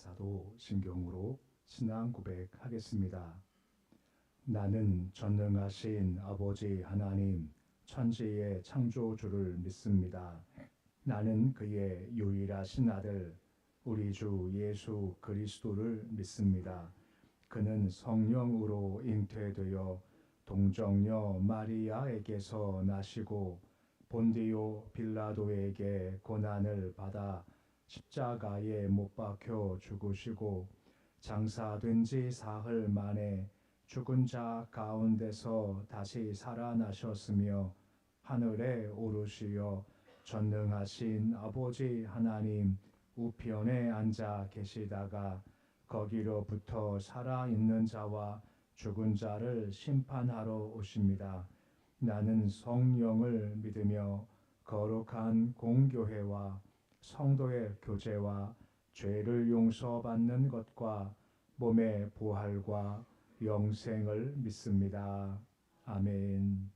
사도신경으로 신앙 고백하겠습니다. 나는 전능하신 아버지 하나님 천지의 창조주를 믿습니다. 나는 그의 유일하신 아들 우리 주 예수 그리스도를 믿습니다. 그는 성령으로 잉태되어 동정녀 마리아에게서 나시고 본디오 빌라도에게 고난을 받아 십자가에 못 박혀 죽으시고 장사된 지 사흘 만에 죽은 자 가운데서 다시 살아나셨으며 하늘에 오르시어 전능하신 아버지 하나님 우편에 앉아 계시다가 거기로부터 살아있는 자와 죽은 자를 심판하러 오십니다. 나는 성령을 믿으며 거룩한 공교회와 성도의 교제와 죄를 용서받는 것과 몸의 부활과 영생을 믿습니다. 아멘.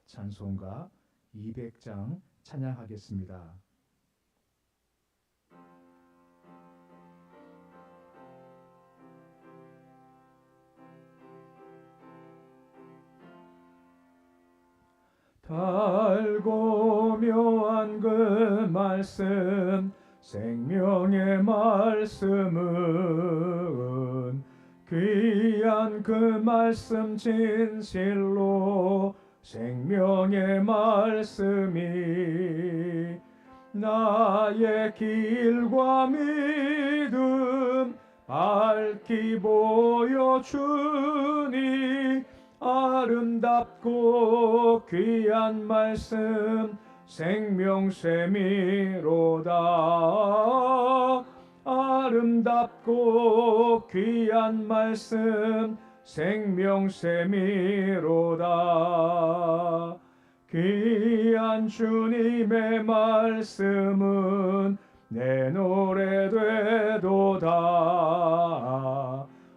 찬송가 200장 찬양하겠습니다. 달고 묘한 그 말씀 생명의 말씀은 귀한 그 말씀 진실로 생명의 말씀이 나의 길과 믿음 밝히 보여주니 아름답고 귀한 말씀 생명샘이로다. 아름답고 귀한 말씀 생명샘이로다. 귀한 주님의 말씀은 내 노래 되도다.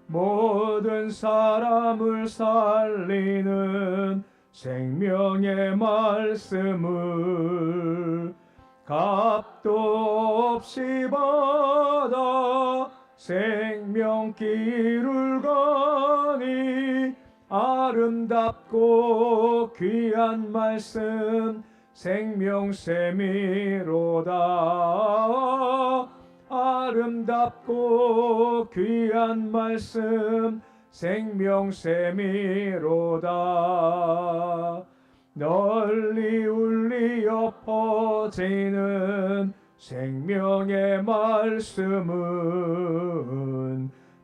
모든 사람을 살리는 생명의 말씀을 값도 없이 받아 생명길을 가니 아름답고 귀한 말씀 생명샘이로다. 아름답고 귀한 말씀 생명샘이로다. 널리 울리어 퍼지는 생명의 말씀은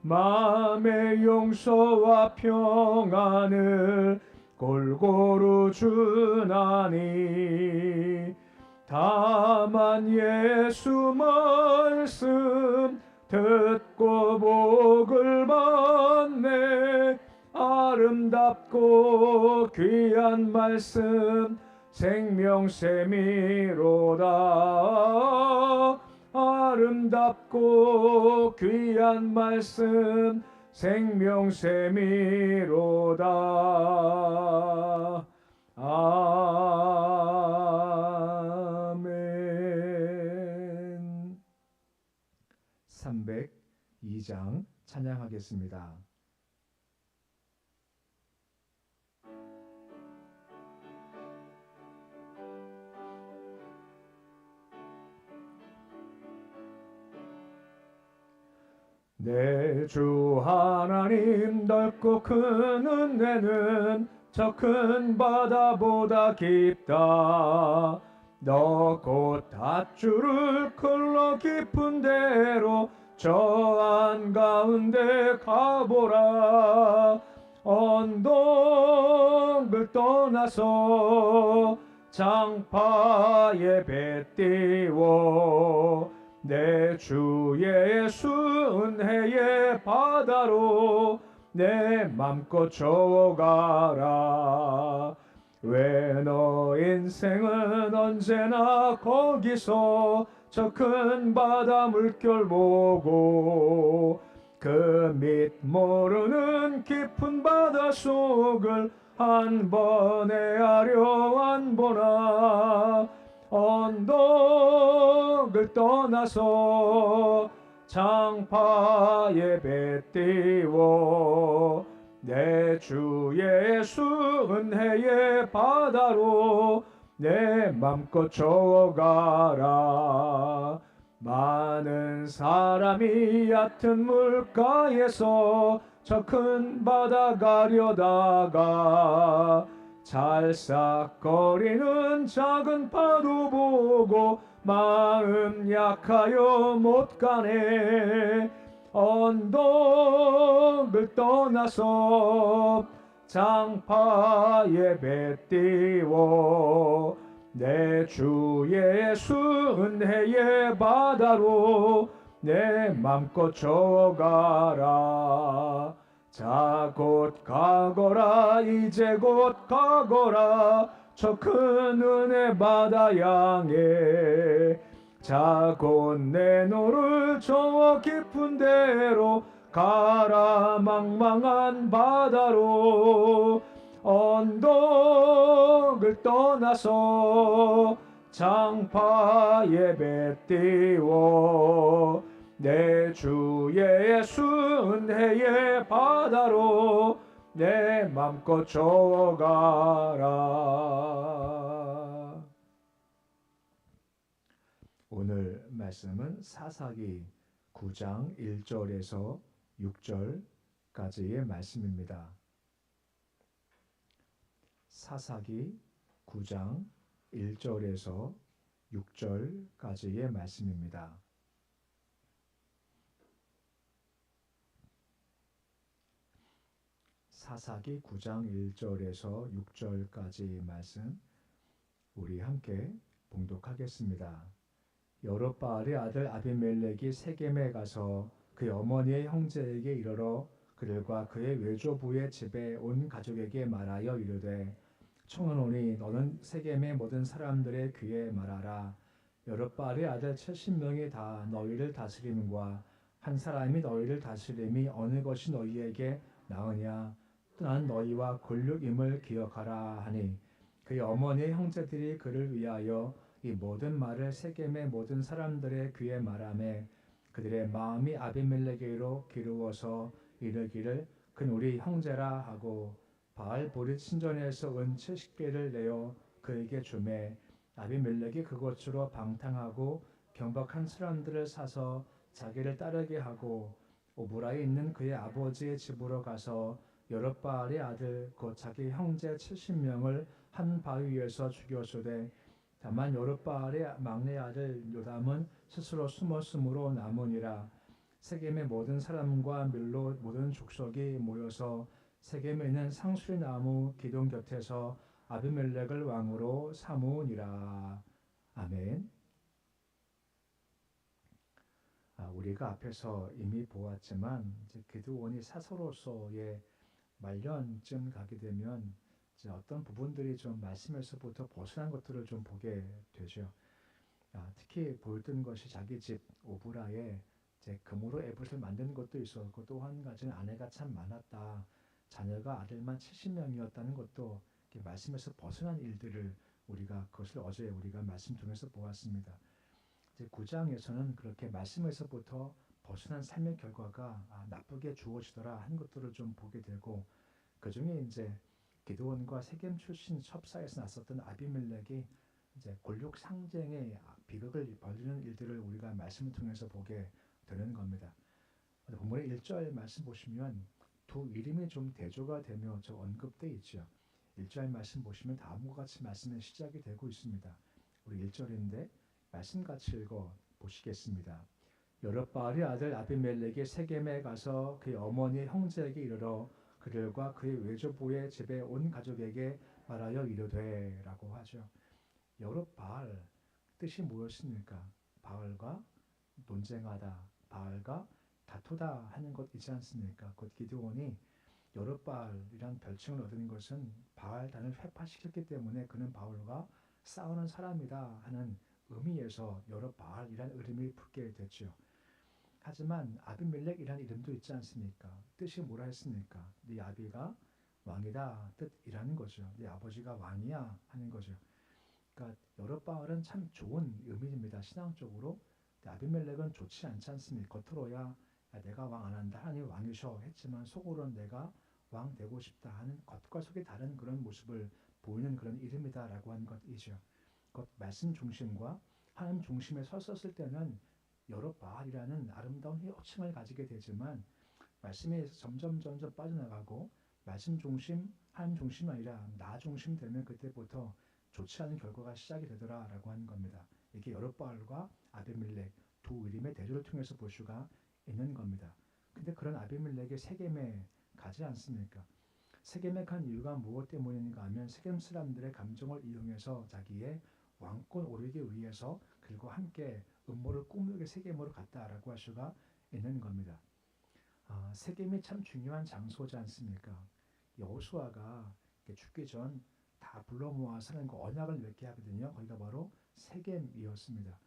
마음의 용서와 평안을 골고루 주나니 다만 예수 말씀 듣고 복을 받네. 아름답고 귀한 말씀 생명샘이로다. 아름답고 귀한 말씀 생명샘이로다. 아멘. 302장 찬양하겠습니다. 내 주 하나님 넓고 큰 은혜는 저 큰 바다보다 깊다. 너 곧 닷줄을 흘러 깊은 데로 저 한가운데 가보라. 언덕을 떠나서 장파에 배 띄워 내 주 예수 은혜의 바다로 내 맘껏 저어가라. 왜 너 인생은 언제나 거기서 저 큰 바다 물결 보고 그 밑 모르는 깊은 바다 속을 한 번에 헤아려 안 보나. 언덕을 떠나서 장파에 배 띄워 내 주 예수 은혜의 바다로 내 맘껏 저어가라. 많은 사람이 얕은 물가에서 저 큰 바다 가려다가 찰싹거리는 작은 파도 보고 마음 약하여 못 가네. 언덕을 떠나서 장파에 배 띄워 내 주 예수 은혜의 바다로 내 맘껏 저어가라. 자 곧 가거라 이제 곧 가거라 저 큰 은혜 바다 향해. 자 곧 내 노를 저 깊은 데로 가라 망망한 바다로. 언덕을 떠나서 장파에 배 띄워 내 주 예수 은혜의 바다로 내 맘껏 저어가라. 오늘 말씀은 사사기 9장 1절에서 6절까지의 말씀입니다. 사사기 9장 1절에서 6절까지의 말씀입니다. 사사기 9장 1절에서 6절까지 말씀 우리 함께 봉독하겠습니다. 여롯바알의 아들 아비멜렉이 세겜에 가서 그의 어머니의 형제에게 이르러 그들과 그의 외조부의 집에 온 가족에게 말하여 이르되 청하노니 너는 세겜의 모든 사람들의 귀에 말하라. 여롯바알의 아들 70명이 다 너희를 다스림과 한 사람이 너희를 다스림이 어느 것이 너희에게 나으냐. 또한 너희와 권력임을 기억하라 하니 그의 어머니의 형제들이 그를 위하여 이 모든 말을 세겜의 모든 사람들의 귀에 말하매 그들의 마음이 아비멜렉에게로 기르워서 이르기를 그는 우리 형제라 하고 바알보릿 신전에서 은 70개를 내어 그에게 주매 아비멜렉이 그곳으로 방탕하고 경박한 사람들을 사서 자기를 따르게 하고 오브라에 있는 그의 아버지의 집으로 가서 여롯바알의 아들 곧 자기 형제 70명을 한 바위 위에서 죽였으되 다만 여롯바알의 막내 아들 요담은 스스로 숨었으므로 남으니라. 세겜의 모든 사람과 밀로 모든 족속이 모여서 세겜에 있는 상수리 나무 기둥 곁에서 아비멜렉을 왕으로 삼으니라. 아멘. 우리가 앞에서 이미 보았지만 이제 기드온이 사서로서의 말년쯤 가게 되면 이제 어떤 부분들이 좀 말씀에서부터 벗어난 것들을 좀 보게 되죠. 특히 보였던 것이 자기 집 오브라에 이제 금으로 에봇을 만드는 것도 있었고 또 한 가지는 아내가 참 많았다. 자녀가 아들만 70명이었다는 것도 말씀에서 벗어난 일들을 우리가 그것을 어제 우리가 말씀 통해서 보았습니다. 이제 9장에서는 그렇게 말씀에서부터 벗어난 삶의 결과가 나쁘게 주어지더라 한 것들을 좀 보게 되고 그 중에 이제 기드온과 세겜 출신 첩사에서 났었던 아비멜렉이 이제 권력 상쟁의 비극을 벌이는 일들을 우리가 말씀을 통해서 보게 되는 겁니다. 본문의 1절 말씀 보시면 두 이름이 좀 대조가 되며 저 언급되어 있죠. 1절 말씀 보시면 다음과 같이 말씀의 시작이 되고 있습니다. 우리 1절인데 말씀 같이 읽어 보시겠습니다. 여롯바알의 아들 아비멜렉이 세겜에 가서 그의 어머니 형제에게 이르러 그들과 그의 외조부의 집에 온 가족에게 말하여 이르되 라고 하죠. 여롯바알 뜻이 무엇입니까? 바알과 논쟁하다, 바알과 다투다 하는 것이지 않습니까? 곧 기드온이 여롯바알이란 별칭을 얻은 것은 바알단을 회파시켰기 때문에 그는 바알과 싸우는 사람이다 하는 의미에서 여롯바알이란 이름이 붙게 됐죠. 하지만 아비멜렉이라는 이름도 있지 않습니까? 뜻이 뭐라 했습니까? 네 아비가 왕이다 뜻이라는 거죠. 네 아버지가 왕이야 하는 거죠. 그러니까 여롯바알은 참 좋은 의미입니다. 신앙적으로 아비멜렉은 좋지 않지 않습니까? 겉으로야 야, 내가 왕 안 한다. 하나님 왕이셔 했지만 속으로는 내가 왕 되고 싶다 하는 겉과 속이 다른 그런 모습을 보이는 그런 이름이다라고 하는 것이죠. 곧 말씀 중심과 하나님 중심에 섰을 때는 여러 바알이라는 아름다운 호칭을 가지게 되지만 말씀에 점점 빠져나가고 말씀 중심, 하나님 중심이 아니라 나 중심 되면 그때부터 좋지 않은 결과가 시작이 되더라라고 하는 겁니다. 이게 여롯바알과 아비멜렉 두 이름의 대조를 통해서 볼 수가 있는 겁니다. 근데 그런 아비멜렉이 세겜에 가지 않습니까? 세겜에 간 이유가 무엇 때문인가 하면 세겜 사람들의 감정을 이용해서 자기의 왕권 오르기 위해서 그리고 함께 음모를 꾸미게 세겜으로 갔다라고 할 수가 있는 겁니다. 세겜이 참 중요한 장소지 않습니까? 여호수아가 죽기 전 다 불러 모아서 하는 그 언약을 맺게 하거든요. 거기가 바로 세겜이었습니다.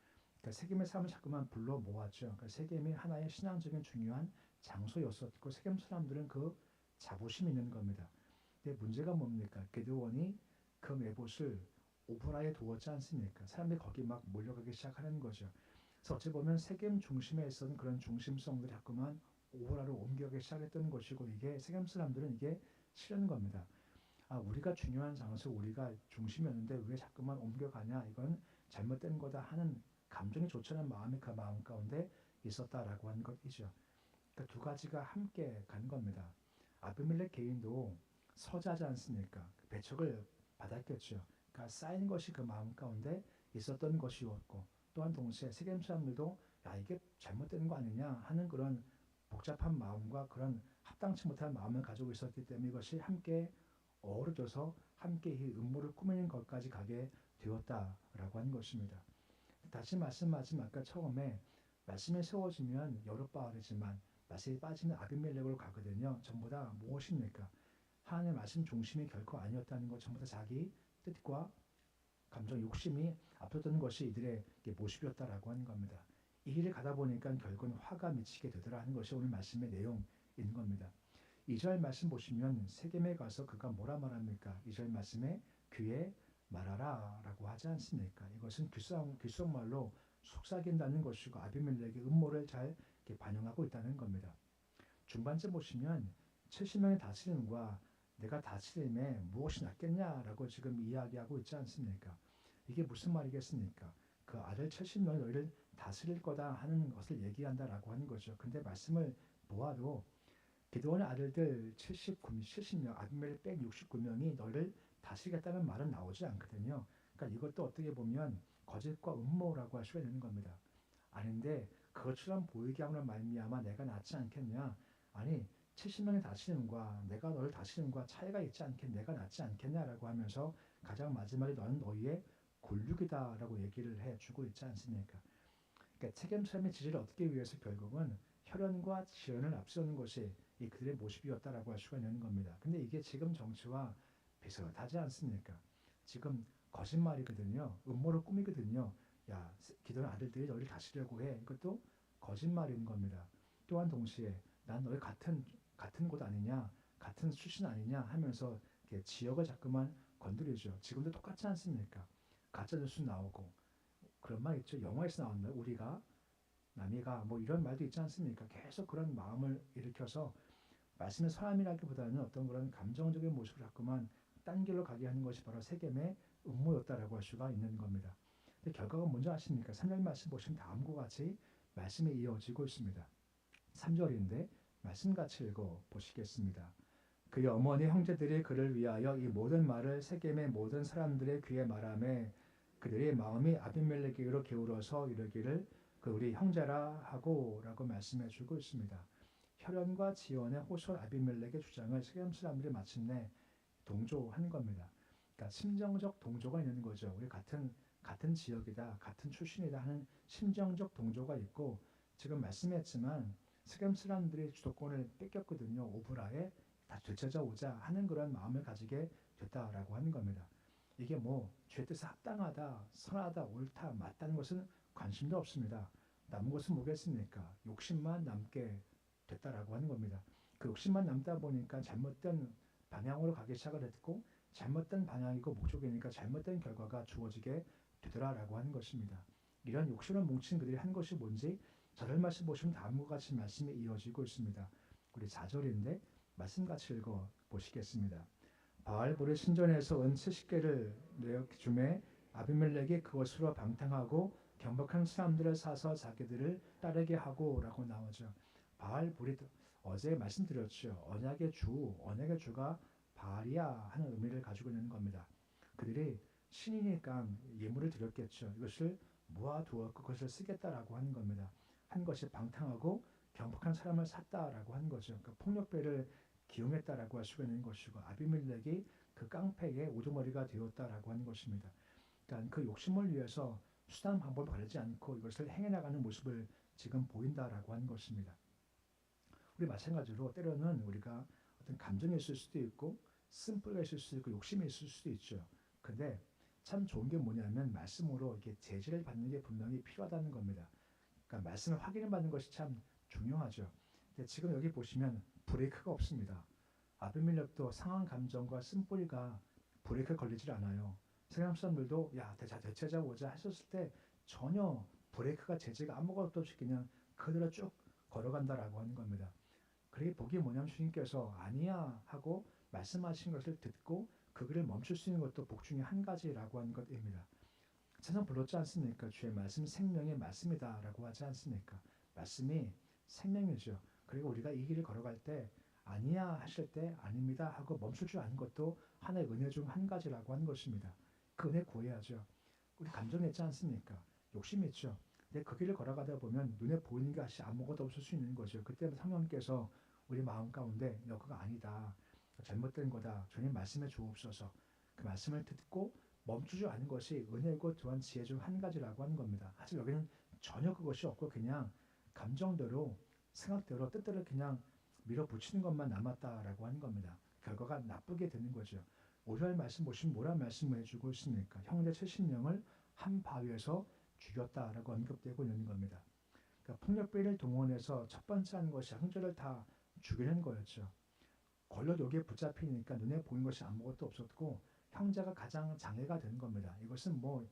그러니까 세겜의 사람을 자꾸만 불러 모았죠. 그러니까 세겜이 하나의 신앙적인 중요한 장소였었고 세겜 사람들은 그 자부심이 있는 겁니다. 근데 문제가 뭡니까? 게드온이 그 메봇을 오브라에 두었지 않습니까? 사람들이 거기 막 몰려가기 시작하는 거죠. 그래서 어찌 보면 세겜 중심에 있었던 그런 중심성들이 자꾸만 오브라로 옮겨가기 시작했던 것이고 이게 세겜 사람들은 이게 싫은 겁니다. 우리가 중요한 장소, 우리가 중심이었는데 왜 자꾸만 옮겨가냐? 이건 잘못된 거다 하는 감정이 좋지 않은 마음이 그 마음 가운데 있었다라고 하는 것이죠. 그러니까 두 가지가 함께 간 겁니다. 아비멜렉 개인도 서자지 않습니까? 배척을 받았겠죠. 그러니까 쌓인 것이 그 마음 가운데 있었던 것이었고 또한 동시에 세겜 사람들도 야 이게 잘못된 거 아니냐 하는 그런 복잡한 마음과 그런 합당치 못한 마음을 가지고 있었기 때문에 이것이 함께 어우러져서 함께 이 음모를 꾸미는 것까지 가게 되었다라고 하는 것입니다. 다시 말씀하지만 아까 처음에 말씀에 세워지면 여룻바알이지만 말씀이 빠지면 아비멜렉으로 가거든요. 전부 다 무엇입니까? 하나님의 말씀 중심이 결코 아니었다는 것, 전부 다 자기 뜻과 감정, 욕심이 앞섰던 것이 이들의 모습이었다라고 하는 겁니다. 이 길을 가다 보니까 결국은 화가 미치게 되더라 하는 것이 오늘 말씀의 내용인 겁니다. 2절 말씀 보시면 세겜에 가서 그가 뭐라 말합니까? 2절 말씀에 귀에 말하라 라고 하지 않습니까? 이것은 귓속말로 속삭인다는 것이고 아비멜렉의 음모를 잘 반영하고 있다는 겁니다. 중반쯤 보시면 70명의 다스림과 내가 다스림에 무엇이 낫겠냐라고 지금 이야기하고 있지 않습니까? 이게 무슨 말이겠습니까? 그 아들 70명이 너희를 다스릴 거다 하는 것을 얘기한다라고 하는 거죠. 근데 말씀을 보아도 기드온의 아들들 70명, 아비멜렉 뺀 69명이 너희를 다스리겠다는 말은 나오지 않거든요. 그러니까 이것도 어떻게 보면 거짓과 음모라고 할 수가 있는 겁니다. 아닌데 그것처럼 보이게 함으로 말미암아 내가 낫지 않겠냐? 아니 70명의 다스림과 내가 너를 다스림과 차이가 있지 않겠 내가 낫지 않겠냐라고 하면서 가장 마지막에 너는 너희의 굴육이다라고 얘기를 해주고 있지 않습니까? 그러니까 책임감의 지지를 얻기 위해서 결국은 혈연과 지연을 앞세우는 것이 이 그들의 모습이었다라고 할 수가 있는 겁니다. 근데 이게 지금 정치와 비슷하지 않습니까? 지금 거짓말이거든요. 음모를 꾸미거든요. 야, 기도는 아들들이 너를 다스리려고 해. 이것도 거짓말인 겁니다. 또한 동시에 난 너희 같은 곳 아니냐, 같은 출신 아니냐 하면서 지역을 자꾸만 건드리죠. 지금도 똑같지 않습니까? 가짜 뉴스 나오고 그런 말 있죠. 영화에서 나온다. 우리가 남이가 뭐 이런 말도 있지 않습니까? 계속 그런 마음을 일으켜서 말씀의 사람이라기보다는 어떤 그런 감정적인 모습을 자꾸만 딴 길로 가게 하는 것이 바로 세겜의 음모였다라고 할 수가 있는 겁니다. 근데 결과가 뭔지 아십니까? 3절 말씀 보시면 다음과 같이 말씀이 이어지고 있습니다. 3절인데 말씀 같이 읽어 보시겠습니다. 그의 어머니 형제들이 그를 위하여 이 모든 말을 세겜의 모든 사람들의 귀에 말하매 그들의 마음이 아비멜렉에게로 기울어서 이르기를 그 우리 형제라 하고라고 말씀해 주고 있습니다. 혈연과 지연의 호솔 아비멜렉의 주장을 세겜 사람들이 마침내 동조한 겁니다. 그러니까 심정적 동조가 있는 거죠. 우리 같은 지역이다, 같은 출신이다 하는 심정적 동조가 있고 지금 말씀했지만 세겜 사람들이 주도권을 뺏겼거든요. 오브라에 다 되찾아 오자 하는 그런 마음을 가지게 됐다라고 하는 겁니다. 이게 뭐 죄 뜻에 합당하다, 선하다, 옳다, 맞다는 것은 관심도 없습니다. 남은 것은 뭐겠습니까? 욕심만 남게 됐다라고 하는 겁니다. 그 욕심만 남다 보니까 잘못된 방향으로 가기 시작을 했고 잘못된 방향이고 목적이니까 잘못된 결과가 주어지게 되더라라고 하는 것입니다. 이런 욕심을 뭉친 그들이 한 것이 뭔지 저를 말씀 보시면 다음과 같이 말씀이 이어지고 있습니다. 우리 4절인데 말씀 같이 읽어 보시겠습니다. 바알볼의 신전에서 은 70개를 내어 주매 아비멜렉이 그것으로 방탕하고 경박한 사람들을 사서 자기들을 따르게 하고 라고 나오죠. 바알볼이 어제 말씀드렸죠. 언약의 주가 바알이야 하는 의미를 가지고 있는 겁니다. 그들이 신이니까 예물을 드렸겠죠. 이것을 모아두었고 그것을 쓰겠다라고 하는 겁니다. 한 것이 방탕하고 경박한 사람을 샀다라고 하는 거죠. 그러니까 폭력배를 기용했다라고 할 수가 있는 것이고 아비멜렉이 그 깡패의 우두머리가 되었다라고 하는 것입니다. 그러니까 그 욕심을 위해서 수단 방법을 가리지 않고 이것을 행해나가는 모습을 지금 보인다라고 하는 것입니다. 우리 마찬가지로 때로는 우리가 어떤 감정이 있을 수도 있고 쓴뿌리가 있을 수도 있고 욕심이 있을 수도 있죠. 근데 참 좋은 게 뭐냐면 말씀으로 이렇게 제지를 받는 게 분명히 필요하다는 겁니다. 그러니까 말씀을 확인을 받는 것이 참 중요하죠. 근데 지금 여기 보시면 브레이크가 없습니다. 아비멜렉도 상한 감정과 쓴뿌리가 브레이크 걸리질 않아요. 세상 사람들도 야 대체자 오자 하셨을 때 전혀 브레이크가 제재가 아무것도 없이 그냥 그대로 쭉 걸어간다라고 하는 겁니다. 그게 복이 뭐냐면 주님께서 아니야 하고 말씀하신 것을 듣고 그 길을 멈출 수 있는 것도 복 중에 한 가지라고 하는 것입니다. 세상 불렀지 않습니까? 주의 말씀 생명의 말씀이다라고 하지 않습니까? 말씀이 생명이죠. 그리고 우리가 이 길을 걸어갈 때 아니야 하실 때 아닙니다 하고 멈출 줄 아는 것도 하나의 은혜 중 한 가지라고 하는 것입니다. 그 은혜 구해야죠. 우리 감정이 있지 않습니까? 욕심이 있죠. 근데 그 길을 걸어가다 보면 눈에 보이는 것이 아무것도 없을 수 있는 거죠. 그때 성령께서 우리 마음 가운데 너 그거 아니다. 잘못된 거다. 주님 말씀에 주옵소서. 그 말씀을 듣고 멈추지 않은 것이 은혜고 또한 지혜 중 한 가지라고 하는 겁니다. 사실 여기는 전혀 그것이 없고 그냥 감정대로 생각대로 뜻대로 그냥 밀어붙이는 것만 남았다라고 하는 겁니다. 결과가 나쁘게 되는 거죠. 5절 말씀 보시면 뭐라 말씀을 해주고 있습니까? 형제 70명을 한 바위에서 죽였다라고 언급되고 있는 겁니다. 그러니까 폭력배를 동원해서 첫 번째 한 것이 형제를 다 죽이는 거였죠. 걸려 여기에 붙잡히니까 눈에 보이는 것이 아무것도 없었고 형제가 가장 장애가 된 겁니다. 이것은 뭐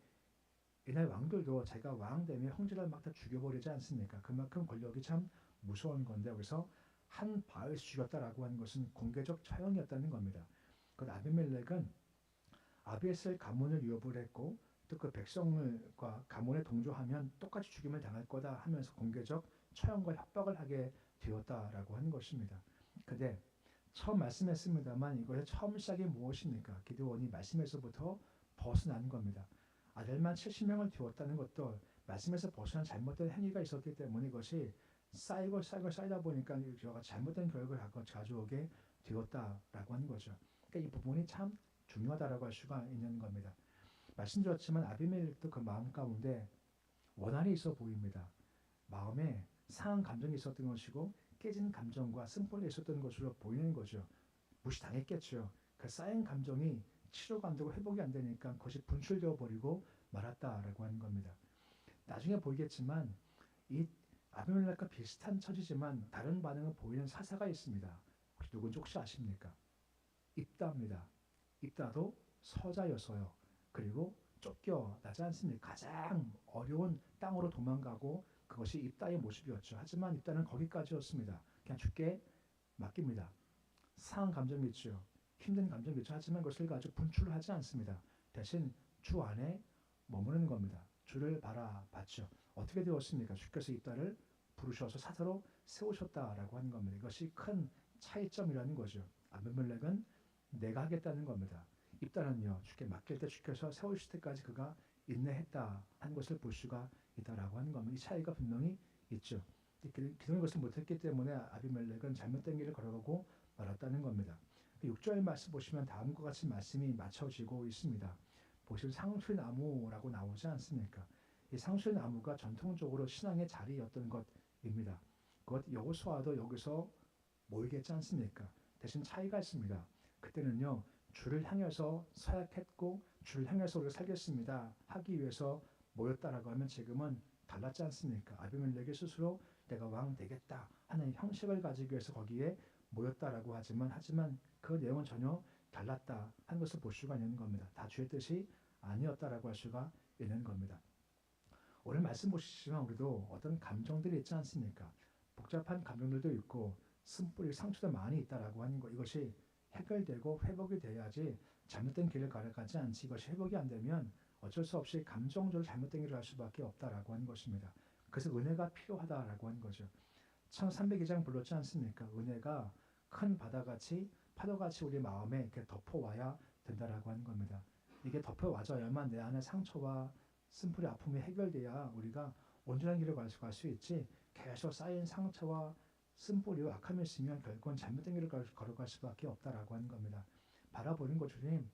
옛날 왕들도 자기가 왕 되면 형제를 막 다 죽여버리지 않습니까? 그만큼 권력이 참 무서운 건데 그래서 한 바위에서 죽였다라고 하는 것은 공개적 처형이었다는 겁니다. 그 아비멜렉은 아비에셀 가문을 유업을 했고 또 그 백성과 가문에 동조하면 똑같이 죽임을 당할 거다 하면서 공개적 처형과 협박을 하게 되었다라고 하는 것입니다. 근데 처음 말씀했습니다만 이것의 처음 시작이 무엇입니까? 기드온이 말씀에서부터 벗어난 겁니다. 아들만 70명을 두었다는 것도 말씀에서 벗어난 잘못된 행위가 있었기 때문에 이것이 쌓이다 보니까 저가 잘못된 결과를 가져오게 되었다라고 하는 거죠. 그러니까 이 부분이 참 중요하다라고 할 수가 있는 겁니다. 말씀드렸지만 아비멜렉도 그 마음 가운데 원한이 있어 보입니다. 마음에 상한 감정이 있었던 것이고 깨진 감정과 쓴뿌리가 있었던 것으로 보이는 거죠. 무시당했겠죠. 그 쌓인 감정이 치료가 안 되고 회복이 안 되니까 그것이 분출되어 버리고 말았다라고 하는 겁니다. 나중에 보이겠지만 이 아비멜렉과 비슷한 처지지만 다른 반응을 보이는 사사가 있습니다. 혹시 누군지 혹시 아십니까? 입다입니다. 입다도 서자였어요. 그리고 쫓겨나지 않습니까? 가장 어려운 땅으로 도망가고 그것이 입다의 모습이었죠. 하지만 입다는 거기까지였습니다. 그냥 죽게 맡깁니다. 상한 감정이 있죠. 힘든 감정이 있죠. 하지만 그것을 가지고 분출하지 않습니다. 대신 주 안에 머무르는 겁니다. 주를 바라봤죠. 어떻게 되었습니까? 주께서 입다를 부르셔서 사사로 세우셨다라고 하는 겁니다. 이것이 큰 차이점이라는 거죠. 아비멜렉은 내가 하겠다는 겁니다. 입다는요, 주께 맡길 때 주께서 세우실 때까지 그가 인내했다 한 것을 볼 수가 있다라고 하는 겁니다. 이 차이가 분명히 있죠. 기도는 것을 못했기 때문에 아비멜렉은 잘못된 길을 걸어가고 말았다는 겁니다. 6절 말씀 보시면 다음과 같이 말씀이 맞춰지고 있습니다. 보시면 상수나무라고 나오지 않습니까? 이 상수나무가 전통적으로 신앙의 자리였던 것입니다. 그것 여호수아도 여기서 모이겠지 않습니까? 대신 차이가 있습니다. 그때는요 주를 향해서 서약했고 주를 향해서 우리가 살겠습니다 하기 위해서 모였다라고 하면 지금은 달랐지 않습니까? 아비멜렉이 스스로 내가 왕 되겠다 하는 형식을 가지기 위해서 거기에 모였다라고 하지만 그 내용은 전혀 달랐다 하는 것을 볼 수가 있는 겁니다. 다 주의 뜻이 아니었다라고 할 수가 있는 겁니다. 오늘 말씀 보시지만 우리도 어떤 감정들이 있지 않습니까? 복잡한 감정들도 있고 쓴뿌리 상처도 많이 있다라고 하는 것, 이것이 해결되고 회복이 돼야지 잘못된 길을 걸어가지 않지, 이것이 회복이 안 되면 어쩔 수 없이 감정적으로 잘못된 길을 갈 수밖에 없다라고 하는 것입니다. 그래서 은혜가 필요하다라고 하는 거죠. 1302장 불렀지 않습니까? 은혜가 큰 바다같이 파도같이 우리 마음에 이렇게 덮어와야 된다라고 하는 겁니다. 이게 덮어와줘야만 내 안에 상처와 쓴뿌리 아픔이 해결돼야 우리가 온전한 길을 갈 수 있지, 계속 쌓인 상처와 쓴뿌리와 악함이 있으면 결국은 잘못된 길을 걸어갈 수밖에 없다라고 하는 겁니다. 바라보는 것, 주님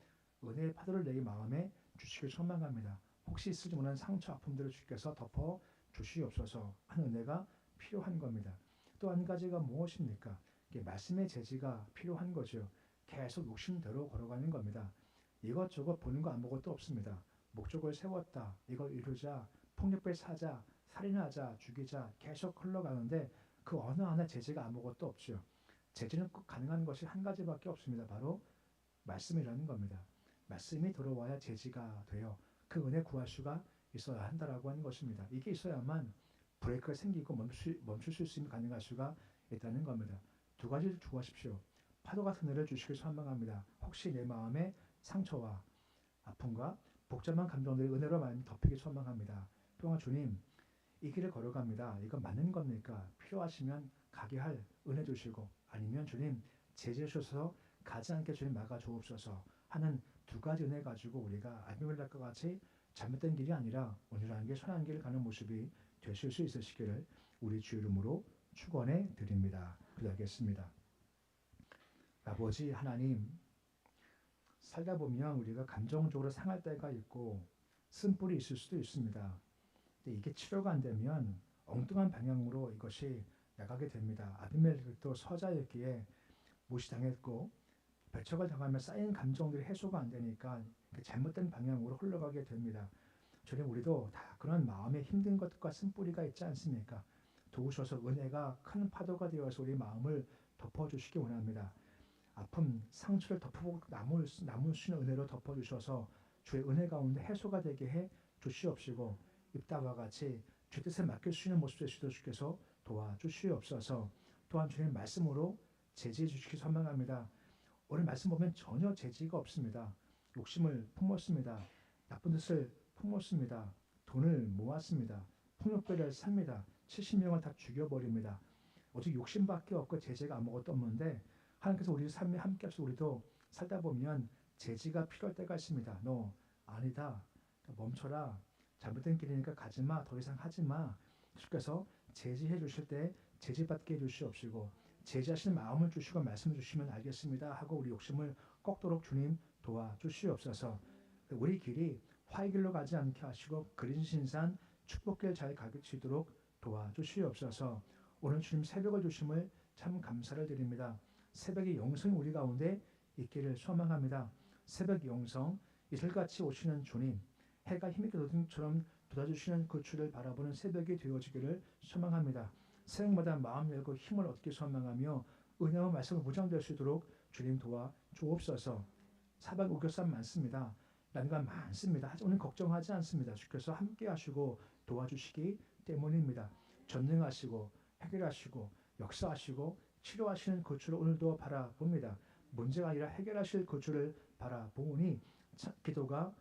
은혜의 파도를 내 마음에 주시길 소망합니다. 혹시 있을지 모르는 상처 아픔들을 주께서 덮어 주시옵소서 하는 은혜가 필요한 겁니다. 또 한 가지가 무엇입니까? 말씀의 재지가 필요한 거죠. 계속 욕심대로 걸어가는 겁니다. 이것저것 보는 거 아무것도 없습니다. 목적을 세웠다, 이걸 이루자, 폭력배 사자, 살인하자, 죽이자, 계속 흘러가는데 그 어느 하나 재지가 아무것도 없죠. 재지는 꼭 가능한 것이 한 가지밖에 없습니다. 바로 말씀이라는 겁니다. 말씀이 들어와야 재지가 돼요. 그 은혜 구할 수가 있어야 한다라고 하는 것입니다. 이게 있어야만 브레이크가 생기고 멈출 수 있음이 가능할 수가 있다는 겁니다. 두 가지를 주하십시오. 파도 같은 은혜를 주시길 소망합니다. 혹시 내 마음에 상처와 아픔과 복잡한 감정들이 은혜로 많이 덮이길 소망합니다. 또한 주님, 이 길을 걸어갑니다. 이건 맞는 겁니까? 필요하시면 가게 할 은혜 주시고, 아니면 주님 제재 주셔서 가지 않게 주님 막아 주옵소서 하는 두 가지 은혜 가지고 우리가 아비멜렉과 같이 잘못된 길이 아니라 온전한 길, 선한 길을 가는 모습이 되실 수 있으시기를 우리 주 이름으로 축원해 드립니다. 기도하겠습니다. 아버지 하나님, 살다 보면 우리가 감정적으로 상할 때가 있고 쓴뿌리 있을 수도 있습니다. 근데 이게 치료가 안 되면 엉뚱한 방향으로 이것이 나가게 됩니다. 아비멜렉도 서자였기에 무시당했고 배척을 당하며 쌓인 감정들이 해소가 안 되니까 잘못된 방향으로 흘러가게 됩니다. 주님, 우리도 다 그런 마음에 힘든 것과 쓴뿌리가 있지 않습니까? 도우셔서 은혜가 큰 파도가 되어서 우리 마음을 덮어주시기 원합니다. 아픔, 상처를 덮어보고 남을 수 있는 은혜로 덮어주셔서 주의 은혜 가운데 해소가 되게 해 주시옵시고, 입다와 같이 주 뜻에 맡길 수 있는 모습 되시도록 주께서 도와주시옵소서. 또한 주님 말씀으로 제지해 주시기 소망합니다. 오늘 말씀 보면 전혀 재지가 없습니다. 욕심을 품었습니다. 나쁜 뜻을 품었습니다. 돈을 모았습니다. 폭력배를 삽니다. 70명을 다 죽여버립니다. 오직 욕심밖에 없고 재지가 아무것도 없는데 하나님께서 우리 삶에 함께 하셔서 우리도 살다 보면 재지가 필요할 때가 있습니다. 너 아니다. 멈춰라. 잘못된 길이니까 가지마. 더 이상 하지마. 주께서 제지해 주실 때 제지받게 해주시옵시고, 제지하시는 마음을 주시고 말씀을 주시면 알겠습니다 하고 우리 욕심을 꺾도록 주님 도와주시옵소서. 우리 길이 화의 길로 가지 않게 하시고 그린 신산 축복길 잘 가르치도록 도와주시옵소서. 오늘 주님 새벽을 주심을 참 감사를 드립니다. 새벽의 영성이 우리 가운데 있기를 소망합니다. 새벽 영성, 이슬같이 오시는 주님, 해가 힘있게 돋음처럼 돋아주시는 그 주를 바라보는 새벽이 되어지기를 소망합니다. 새벽마다 마음 열고 힘을 얻기 소망하며 은혜와 말씀을 무장될 수 있도록 주님 도와 주옵소서. 사박 우겨쌈 많습니다. 난관 많습니다. 하지만 오늘 걱정하지 않습니다. 주께서 함께 하시고 도와주시기 때문입니다. 전능하시고 해결하시고 역사하시고 치료하시는 그 주를 오늘도 바라봅니다. 문제가 아니라 해결하실 그 주를 바라보니 기도가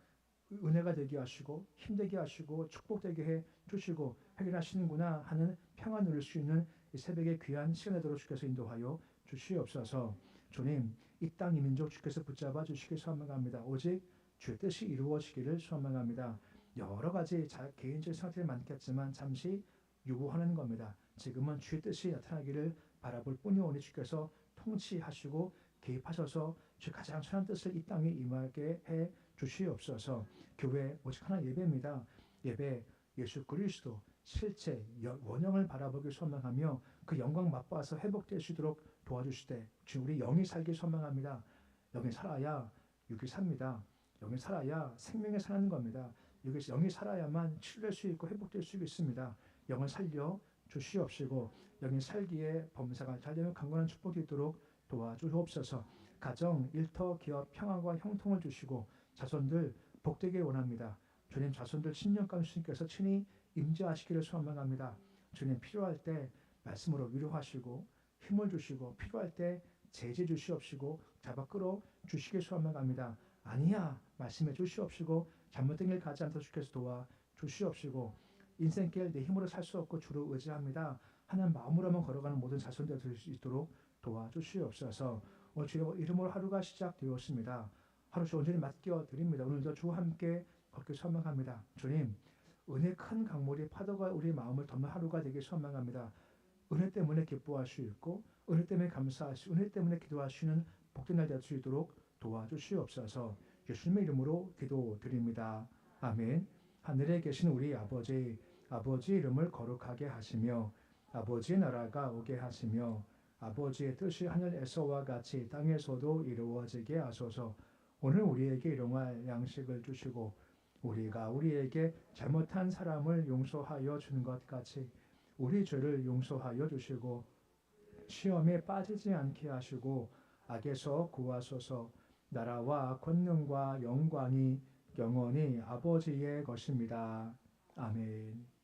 은혜가 되게 하시고 힘되게 하시고 축복되게 해 주시고 해결하시는구나 하는 평안 누릴 수 있는 이 새벽의 귀한 시간 되도록 주께서 인도하여 주시옵소서. 주님, 이 땅 이 민족 주께서 붙잡아 주시길 소망합니다. 오직 주의 뜻이 이루어지기를 소망합니다. 여러 가지 개인적인 상태는 많겠지만 잠시 유보하는 겁니다. 지금은 주의 뜻이 나타나기를 바라볼 뿐이오니 주께서 통치하시고 개입하셔서 주의 가장 선한 뜻을 이 땅에 임하게 해 주시옵소서. 교회 오직 하나 예배입니다. 예배 예수 그리스도 실체 원형을 바라보길 소망하며 그 영광 맛봐서 회복될 수 있도록 도와주시되 주님, 우리 영이 살길 소망합니다. 영이 살아야 육이 삽니다. 영이 살아야 생명이 사는 겁니다. 여기서 영이 살아야만 치료될 수 있고 회복될 수 있습니다. 영을 살려 주시옵시고 영이 살기에 범사가 잘되는 강건한 축복이 있도록 도와주옵소서. 가정, 일터, 기업 평화와 형통을 주시고 자손들 복되게 원합니다. 주님, 자손들 10년간 주님께서 친히 임재하시기를 소망합니다. 주님 필요할 때 말씀으로 위로하시고 힘을 주시고 필요할 때 제재 주시옵시고 잡아 끌어 주시길 소망합니다. 아니야 말씀해 주시옵시고 잘못된 길 가지 않도록 주께서 도와 주시옵시고 인생길 내 힘으로 살 수 없고 주를 의지합니다. 하나님 마음으로만 걸어가는 모든 자손들 될 수 있도록 도와주시옵소서. 오늘 주의 이름으로 하루가 시작되었습니다. 하루 주 온전히 맡겨 드립니다. 오늘도 주와 함께 걷길 소망합니다. 주님 은혜 큰 강물이 파도가 우리 마음을 덮는 하루가 되길 소망합니다. 은혜 때문에 기뻐할 수 있고 은혜 때문에 감사할 수 은혜 때문에 기도할 수 있는 복된 날 될 수 있도록 도와주시옵소서. 예수님의 이름으로 기도드립니다. 아멘. 하늘에 계신 우리 아버지 이름을 거룩하게 하시며 아버지의 나라가 오게 하시며 아버지의 뜻이 하늘에서와 같이 땅에서도 이루어지게 하소서. 오늘 우리에게 일용할 양식을 주시고 우리가 우리에게 잘못한 사람을 용서하여 준 것 같이 우리 죄를 용서하여 주시고 시험에 빠지지 않게 하시고 악에서 구하소서. 나라와 권능과 영광이 영원히 아버지의 것입니다. 아멘.